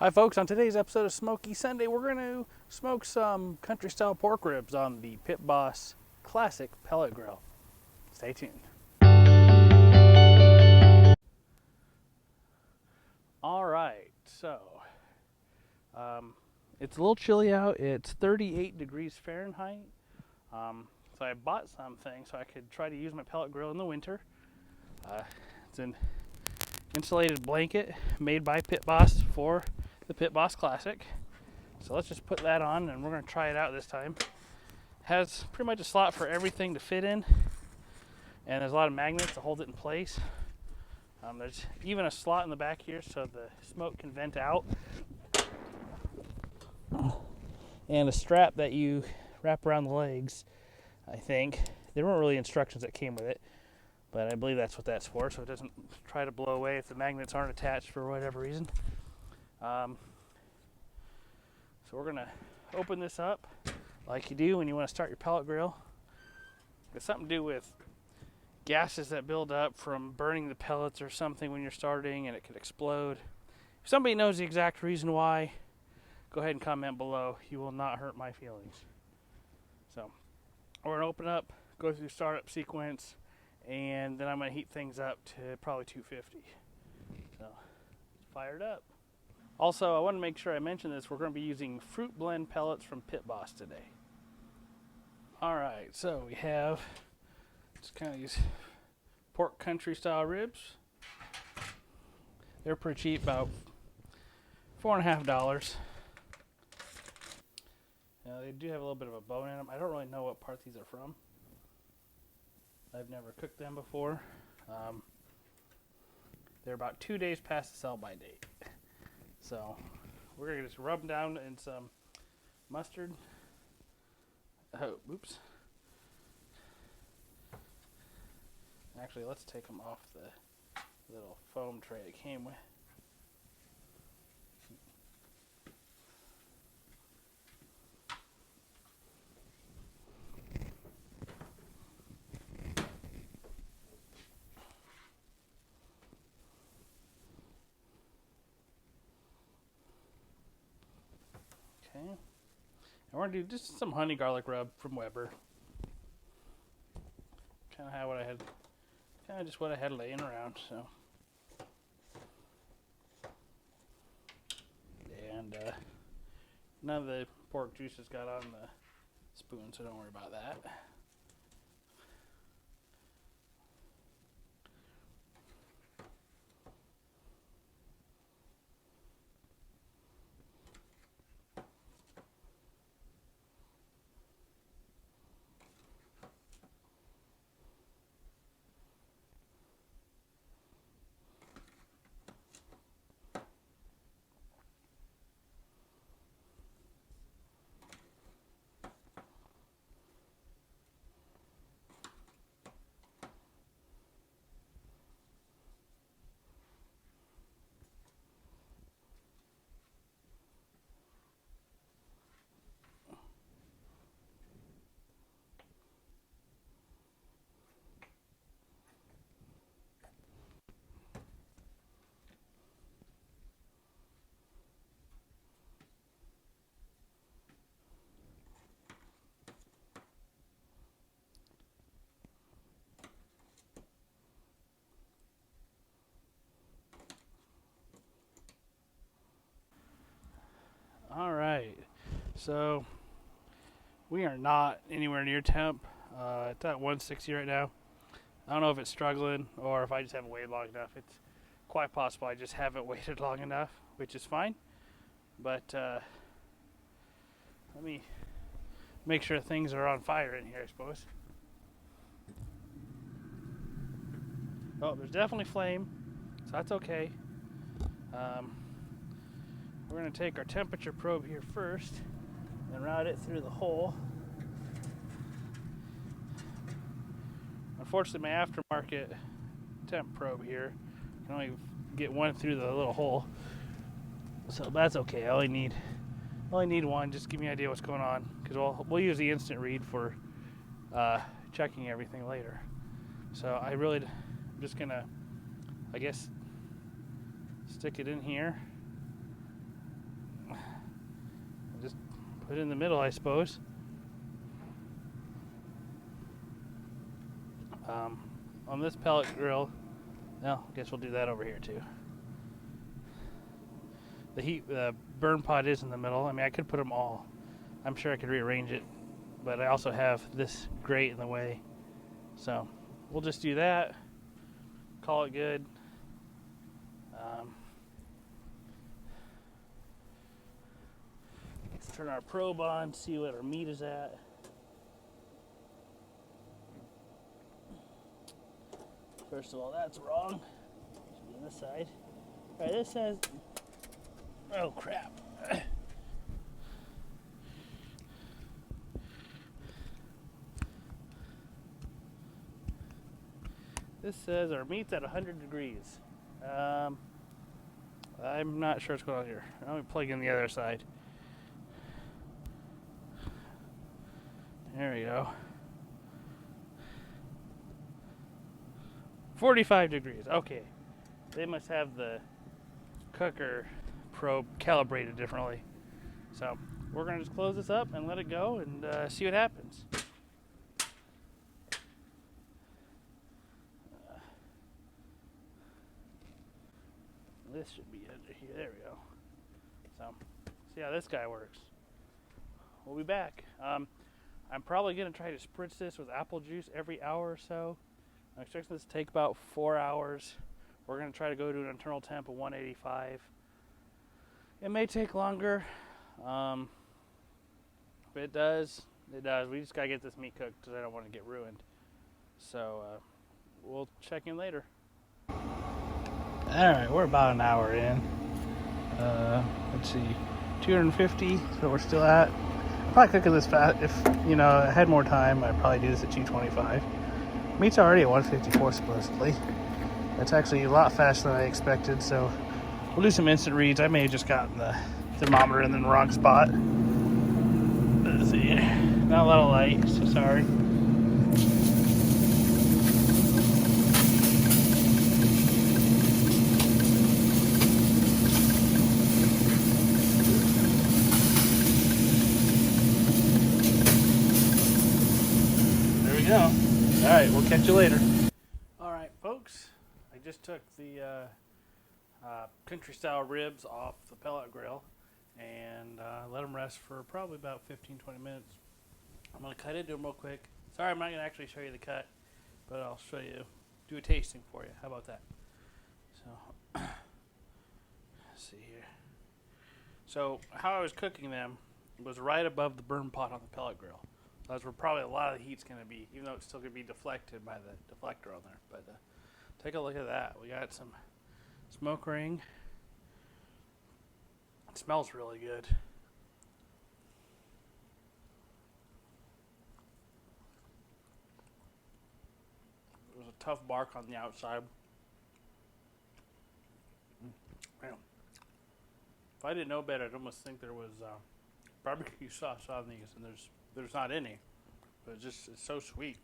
Hi folks, on today's episode of Smoky Sunday, we're going to smoke some country style pork ribs on the Pit Boss Classic Pellet Grill. Stay tuned. Alright, so it's a little chilly out. It's 38 degrees Fahrenheit. So I bought something so I could try to use my pellet grill in the winter. It's an insulated blanket made by Pit Boss for the Pit Boss Classic. So let's just put that on and we're going to try it out this time. Has pretty much a slot for everything to fit in, and there's a lot of magnets to hold it in place. There's even a slot in the back here so the smoke can vent out, and a strap that you wrap around the legs. I think there weren't really instructions that came with it, but I believe that's what that's for, so it doesn't try to blow away if the magnets aren't attached for whatever reason. So we're gonna open this up like you do when you want to start your pellet grill. It's something to do with gases that build up from burning the pellets or something when you're starting, and it could explode. If somebody knows the exact reason why, go ahead and comment below. You will not hurt my feelings. So we're gonna open up, go through the startup sequence, and then I'm gonna heat things up to probably 250. So fire it up. Also, I want to make sure I mention this. We're going to be using fruit blend pellets from Pit Boss today. Alright, so we have just kind of these pork country style ribs. They're pretty cheap, about $4.50. Now, they do have a little bit of a bone in them. I don't really know what part these are from. I've never cooked them before. They're about 2 days past the sell-by date. So we're going to just rub them down in some mustard. Oh, oops. Actually, let's take them off the little foam tray it came with. Okay. And we're going to do just some honey garlic rub from Weber. Kind of just what I had laying around, so. And none of the pork juices got on the spoon, so don't worry about that. Alright, so we are not anywhere near temp. It's at 160 right now. I don't know if it's struggling or if I just haven't waited long enough. It's quite possible I just haven't waited long enough, which is fine. But let me make sure things are on fire in here, I suppose. Oh, there's definitely flame, so that's okay. We're going to take our temperature probe here first and route it through the hole. Unfortunately, my aftermarket temp probe here can only get one through the little hole, so that's okay. I only need one. Just give me an idea what's going on, because we'll use the instant read for checking everything later. So I'm just gonna, I guess, stick it in here Put it in the middle, I suppose. On this pellet grill, well, I guess we'll do that over here too. The burn pot is in the middle. I mean, I could put them all. I'm sure I could rearrange it, but I also have this grate in the way. So we'll just do that. Call it good. Let's turn our probe on, see what our meat is at. First of all, that's wrong. Should be on this side. All right, this says, oh crap. This says our meat's at 100 degrees. I'm not sure what's going on here. Let me plug in the other side. There we go. 45 degrees. Okay. They must have the cooker probe calibrated differently. So we're going to just close this up and let it go and see what happens. This should be under here. There we go. So, see how this guy works. We'll be back. I'm probably going to try to spritz this with apple juice every hour or so. I'm expecting this to take about 4 hours. We're going to try to go to an internal temp of 185. It may take longer. If it does, it does. We just got to get this meat cooked because I don't want to get ruined. So, we'll check in later. Alright, we're about an hour in. Let's see, 250 is what we're still at. I'm probably cooking this fast. If, I had more time, I'd probably do this at 225. Meat's already at 154 supposedly. That's actually a lot faster than I expected, so we'll do some instant reads. I may have just gotten the thermometer in the wrong spot. Let's see, not a lot of light, so sorry. Alright, we'll catch you later. Alright, folks, I just took the country style ribs off the pellet grill and let them rest for probably about 15-20 minutes. I'm going to cut into them real quick. Sorry, I'm not going to actually show you the cut, but I'll show you, do a tasting for you. How about that? So, let's see here. So, how I was cooking them was right above the burn pot on the pellet grill. That's where probably a lot of the heat's going to be, even though it's still going to be deflected by the deflector on there. But take a look at that. We got some smoke ring. It smells really good. There's a tough bark on the outside. Man. If I didn't know better, I'd almost think there was barbecue sauce on these, and there's not any, but it's so sweet.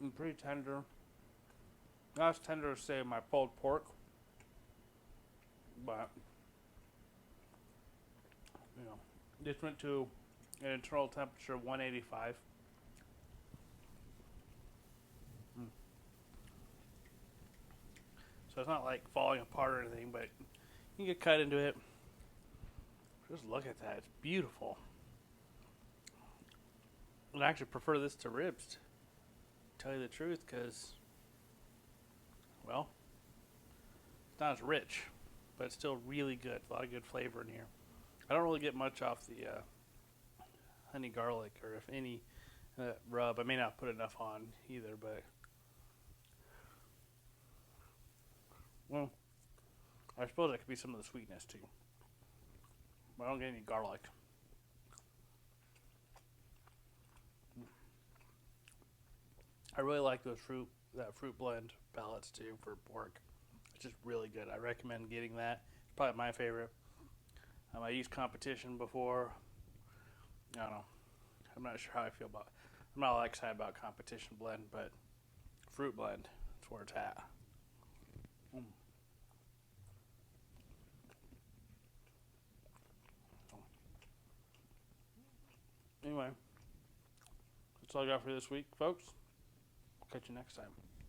And pretty tender. Not as tender as, say, my pulled pork, but this went to an internal temperature of 185. So it's not like falling apart or anything, but you can get cut into it. Just look at that. It's beautiful. I actually prefer this to ribs, to tell you the truth, because, well, it's not as rich, but it's still really good. A lot of good flavor in here. I don't really get much off the honey garlic, or if any rub. I may not put enough on either, but, well, I suppose that could be some of the sweetness too. But I don't get any garlic. I really like that fruit blend pellets too for pork. It's just really good. I recommend getting that. It's probably my favorite. I used competition before. I don't know. I'm not sure how I feel about it. I'm not all excited about competition blend, but fruit blend, that's where it's at. That's all I got for this week, folks. Catch you next time.